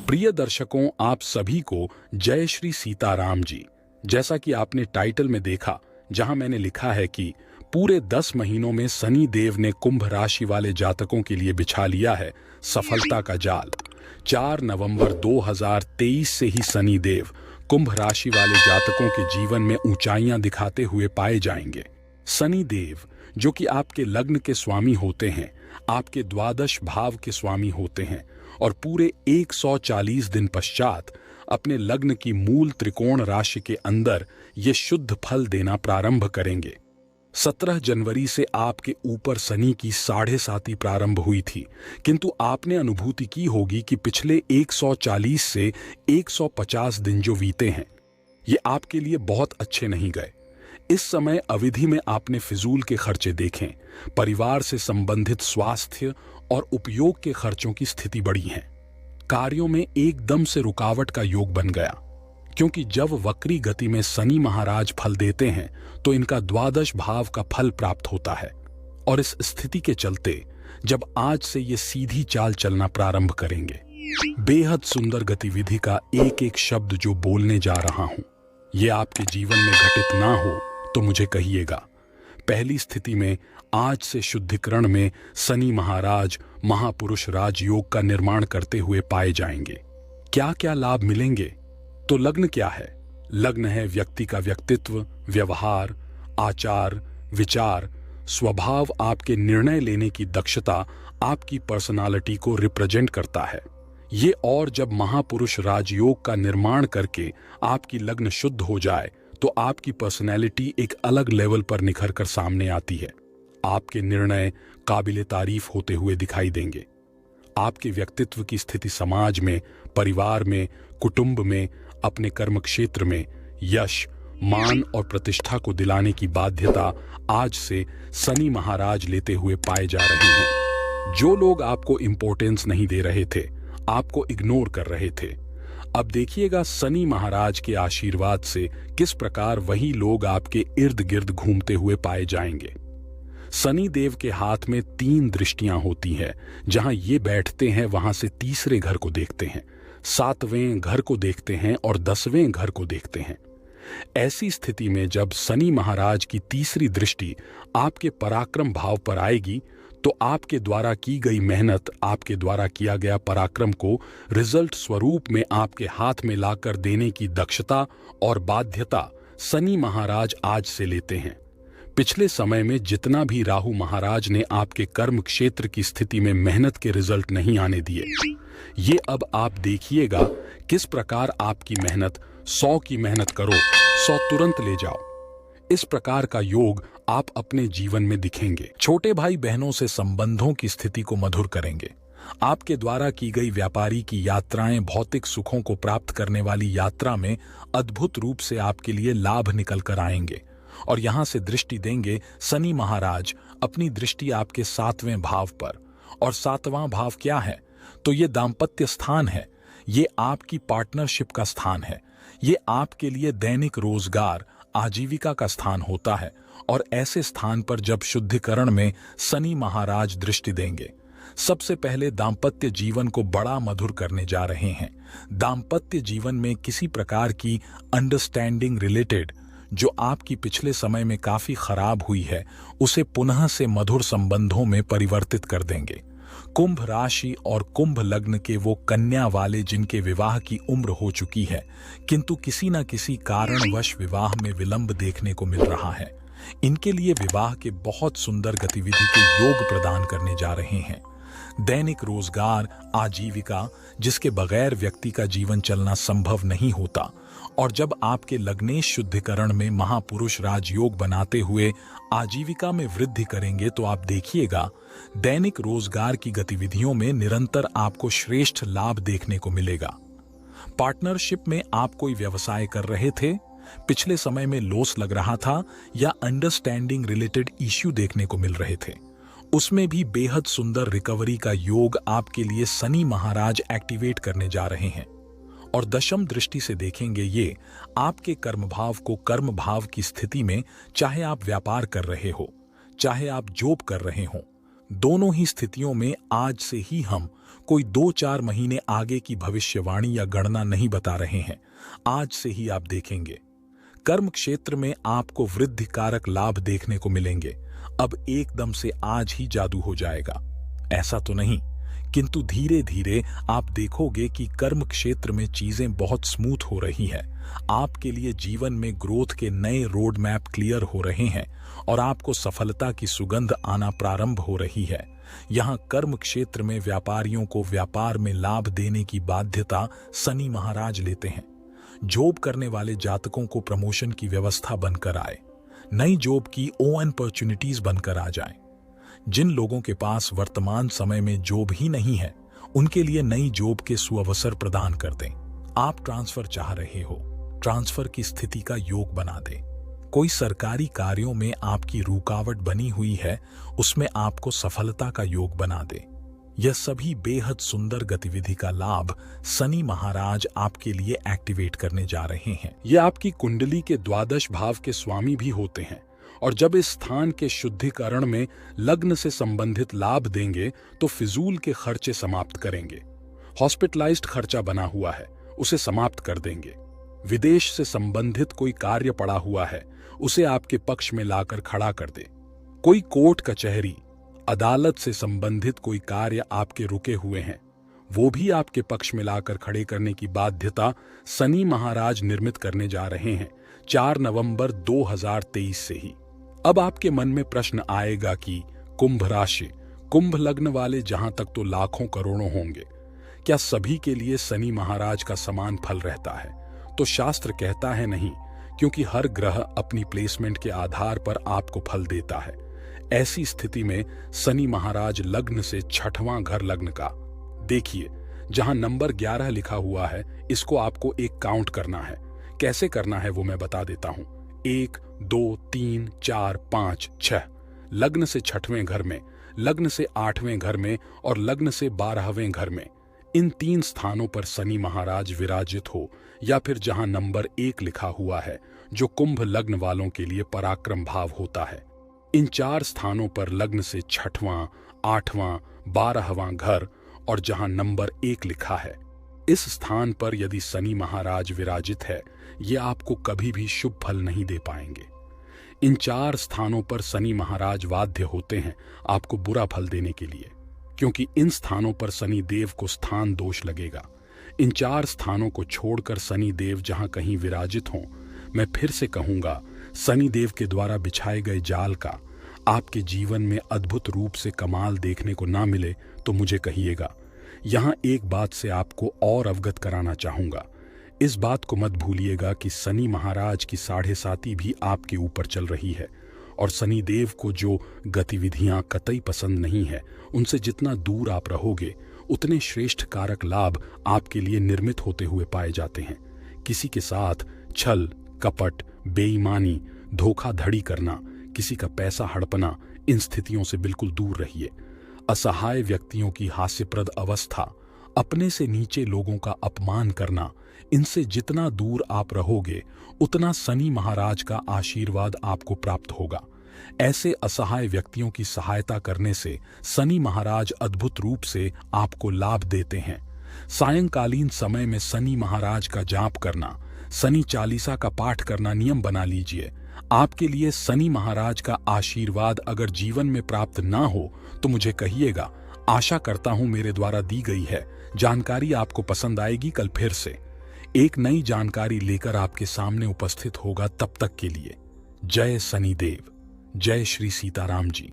प्रिय दर्शकों, आप सभी को जय श्री सीताराम जी। जैसा कि आपने टाइटल में देखा, जहां मैंने लिखा है कि पूरे 10 महीनों में शनि देव ने कुंभ राशि वाले जातकों के लिए बिछा लिया है सफलता का जाल। 4 नवंबर 2023 से ही शनि देव कुंभ राशि वाले जातकों के जीवन में ऊंचाइयां दिखाते हुए पाए जाएंगे। शनि देव, जो कि आपके लग्न के स्वामी होते हैं, आपके द्वादश भाव के स्वामी होते हैं और पूरे 140 दिन पश्चात अपने लग्न की मूल त्रिकोण राशि के अंदर ये शुद्ध फल देना प्रारंभ करेंगे। 17 जनवरी से आपके ऊपर शनि की 7.5 प्रारंभ हुई थी, किंतु आपने अनुभूति की होगी कि पिछले 140 से 150 दिन जो बीते हैं, ये आपके लिए बहुत अच्छे नहीं गए। इस समय अवधि में आपने फिजूल के खर्चे देखें, परिवार से संबंधित स्वास्थ्य और उपयोग के खर्चों की स्थिति बढ़ी है। कार्यों में एकदम से रुकावट का योग बन गया, क्योंकि जब वक्री गति में शनि महाराज फल देते हैं तो इनका द्वादश भाव का फल प्राप्त होता है। और इस स्थिति के चलते जब आज से ये सीधी चाल चलना प्रारंभ करेंगे, बेहद सुंदर गतिविधि का एक एक शब्द जो बोलने जा रहा हूं, ये आपके जीवन में घटित ना हो तो मुझे कहिएगा। पहली स्थिति में आज से शुद्धिकरण में शनि महाराज महापुरुष राजयोग का निर्माण करते हुए पाए जाएंगे। क्या क्या लाभ मिलेंगे? तो लग्न क्या है? लग्न है व्यक्ति का व्यक्तित्व, व्यवहार, आचार, विचार, स्वभाव, आपके निर्णय लेने की दक्षता, आपकी पर्सनालिटी को रिप्रेजेंट करता है ये। और जब महापुरुष राजयोग का निर्माण करके आपकी लग्न शुद्ध हो जाए तो आपकी पर्सनैलिटी एक अलग लेवल पर निखर कर सामने आती है। आपके निर्णय काबिले तारीफ होते हुए दिखाई देंगे। आपके व्यक्तित्व की स्थिति समाज में, परिवार में, कुटुंब में, अपने कर्म क्षेत्र में यश, मान और प्रतिष्ठा को दिलाने की बाध्यता आज से शनि महाराज लेते हुए पाए जा रहे हैं। जो लोग आपको इंपॉर्टेंस नहीं दे रहे थे, आपको इग्नोर कर रहे थे, अब देखिएगा शनि महाराज के आशीर्वाद से किस प्रकार वही लोग आपके इर्द गिर्द घूमते हुए पाए जाएंगे। शनि देव के हाथ में 3 दृष्टियां होती हैं। जहां ये बैठते हैं वहां से तीसरे घर को देखते हैं, 7वें घर को देखते हैं और 10वें घर को देखते हैं। ऐसी स्थिति में जब शनि महाराज की तीसरी दृष्टि आपके पराक्रम भाव पर आएगी तो आपके द्वारा की गई मेहनत, आपके द्वारा किया गया पराक्रम को रिजल्ट स्वरूप में आपके हाथ में लाकर देने की दक्षता और बाध्यता शनि महाराज आज से लेते हैं। पिछले समय में जितना भी राहु महाराज ने आपके कर्म क्षेत्र की स्थिति में मेहनत के रिजल्ट नहीं आने दिए, ये अब आप देखिएगा किस प्रकार आपकी मेहनत, 100 की मेहनत करो 100 तुरंत ले जाओ। इस प्रकार का योग आप अपने जीवन में दिखेंगे। छोटे भाई बहनों से संबंधों की स्थिति को मधुर करेंगे। आपके द्वारा की गई व्यापारी की यात्राएं भौतिक सुखों को प्राप्त करने वाली यात्रा में अद्भुत रूप से आपके लिए लाभ निकल कर आएंगे। और यहां से दृष्टि देंगे शनि महाराज, अपनी दृष्टि आपके 7वें भाव पर। और 7वां भाव क्या है? तो ये दाम्पत्य स्थान है, ये आपकी पार्टनरशिप का स्थान है, ये आपके लिए दैनिक रोजगार, आजीविका का स्थान होता है। और ऐसे स्थान पर जब शुद्धिकरण में शनि महाराज दृष्टि देंगे, सबसे पहले दाम्पत्य जीवन को बड़ा मधुर करने जा रहे हैं। दाम्पत्य जीवन में किसी प्रकार की अंडरस्टैंडिंग रिलेटेड जो आपकी पिछले समय में काफी खराब हुई है, उसे पुनः से मधुर संबंधों में परिवर्तित कर देंगे। कुंभ राशि और कुंभ लग्न के वो कन्या वाले जिनके विवाह की उम्र हो चुकी है, किंतु किसी न किसी कारणवश विवाह में विलंब देखने को मिल रहा है, इनके लिए विवाह के बहुत सुंदर गतिविधि के योग प्रदान करने जा रहे हैं। दैनिक रोजगार, आजीविका, जिसके बगैर व्यक्ति का जीवन चलना संभव नहीं होता। और जब आपके लग्नेश शुद्धिकरण में महापुरुष राजयोग बनाते हुए आजीविका में वृद्धि करेंगे तो आप देखिएगा दैनिक रोजगार की गतिविधियों में निरंतर आपको श्रेष्ठ लाभ देखने को मिलेगा। पार्टनरशिप में आप कोई व्यवसाय कर रहे थे, पिछले समय में लॉस लग रहा था या अंडरस्टैंडिंग रिलेटेड इश्यू देखने को मिल रहे थे, उसमें भी बेहद सुंदर रिकवरी का योग आपके लिए शनि महाराज एक्टिवेट करने जा रहे हैं। और दशम दृष्टि से देखेंगे ये आपके कर्म भाव को कर्म भाव की स्थिति में, चाहे आप व्यापार कर रहे हो, चाहे आप जॉब कर रहे हो, दोनों ही स्थितियों में आज से ही हम कोई 2-4 महीने आगे की भविष्यवाणी या गणना नहीं बता रहे हैं। आज से ही आप देखेंगे कर्म क्षेत्र में आपको वृद्धि कारक लाभ देखने को मिलेंगे। अब एकदम से आज ही जादू हो जाएगा ऐसा तो नहीं, किंतु धीरे धीरे आप देखोगे कि कर्म क्षेत्र में चीजें बहुत स्मूथ हो रही है। आपके लिए जीवन में ग्रोथ के नए रोड मैप क्लियर हो रहे हैं और आपको सफलता की सुगंध आना प्रारंभ हो रही है। यहाँ कर्म क्षेत्र में व्यापारियों को व्यापार में लाभ देने की बाध्यता शनि महाराज लेते हैं। जॉब करने वाले जातकों को प्रमोशन की व्यवस्था बनकर आए, नई जॉब की अपॉर्चुनिटीज बनकर आ जाए। जिन लोगों के पास वर्तमान समय में जॉब ही नहीं है उनके लिए नई जॉब के सुअवसर प्रदान कर दें। आप ट्रांसफर चाह रहे हो, ट्रांसफर की स्थिति का योग बना दें। कोई सरकारी कार्यों में आपकी रुकावट बनी हुई है, उसमें आपको सफलता का योग बना दे। यह सभी बेहद सुंदर गतिविधि का लाभ शनि महाराज आपके लिए एक्टिवेट करने जा रहे हैं। यह आपकी कुंडली के द्वादश भाव के स्वामी भी होते हैं और जब इस स्थान के शुद्धिकरण में लग्न से संबंधित लाभ देंगे तो फिजूल के खर्चे समाप्त करेंगे। हॉस्पिटलाइज्ड खर्चा बना हुआ है उसे समाप्त कर देंगे। विदेश से संबंधित कोई कार्य पड़ा हुआ है उसे आपके पक्ष में लाकर खड़ा कर दे। कोई कोर्ट कचहरी अदालत से संबंधित कोई कार्य आपके रुके हुए हैं वो भी आपके पक्ष में लाकर खड़े करने की बाध्यता शनि महाराज निर्मित करने जा रहे हैं 4 नवंबर 2023 से ही। अब आपके मन में प्रश्न आएगा कि कुंभ राशि, कुंभ लग्न वाले जहां तक तो लाखों करोड़ों होंगे, क्या सभी के लिए शनि महाराज का समान फल रहता है? तो शास्त्र कहता है नहीं, क्योंकि हर ग्रह अपनी प्लेसमेंट के आधार पर आपको फल देता है। ऐसी स्थिति में शनि महाराज लग्न से 6वां घर लग्न का देखिए, जहां नंबर 11 लिखा हुआ है इसको आपको एक काउंट करना है। कैसे करना है वो मैं बता देता हूं। 1 2 3 4 5 6 लग्न से 6वें घर में, लग्न से 8वें घर में और लग्न से 12वें घर में, इन 3 स्थानों पर शनि महाराज विराजित हो या फिर जहां नंबर 1 लिखा हुआ है जो कुंभ लग्न वालों के लिए पराक्रम भाव होता है। इन 4 स्थानों पर लग्न से 6वां, 8वां, 12वां घर और जहां नंबर 1 लिखा है, इस स्थान पर यदि शनि महाराज विराजित है ये आपको कभी भी शुभ फल नहीं दे पाएंगे। इन 4 स्थानों पर शनि महाराज बाध्य होते हैं आपको बुरा फल देने के लिए, क्योंकि इन स्थानों पर शनि देव को स्थान दोष लगेगा। इन 4 स्थानों को छोड़कर शनि देव जहां कहीं विराजित हों, मैं फिर से कहूंगा, शनि देव के द्वारा बिछाए गए जाल का आपके जीवन में अद्भुत रूप से कमाल देखने को ना मिले तो मुझे कहिएगा। यहाँ एक बात से आपको और अवगत कराना चाहूंगा, इस बात को मत भूलिएगा कि शनि महाराज की 7.5 भी आपके ऊपर चल रही है और शनि देव को जो गतिविधियां कतई पसंद नहीं है उनसे जितना दूर आप रहोगे उतने श्रेष्ठ कारक लाभ आपके लिए निर्मित होते हुए पाए जाते हैं। किसी के साथ छल कपट, बेईमानी, धोखाधड़ी करना, किसी का पैसा हड़पना, इन स्थितियों से बिल्कुल दूर रहिए। असहाय व्यक्तियों की हास्यप्रद अवस्था, अपने से नीचे लोगों का अपमान करना, इनसे जितना दूर आप रहोगे उतना शनि महाराज का आशीर्वाद आपको प्राप्त होगा। ऐसे असहाय व्यक्तियों की सहायता करने से शनि महाराज अद्भुत रूप से आपको लाभ देते हैं। सायंकालीन समय में शनि महाराज का जाप करना, शनि चालीसा का पाठ करना नियम बना लीजिए। आपके लिए शनि महाराज का आशीर्वाद अगर जीवन में प्राप्त ना हो तो मुझे कहिएगा। आशा करता हूं मेरे द्वारा दी गई है जानकारी आपको पसंद आएगी। कल फिर से एक नई जानकारी लेकर आपके सामने उपस्थित होगा। तब तक के लिए जय शनिदेव, जय श्री सीताराम जी।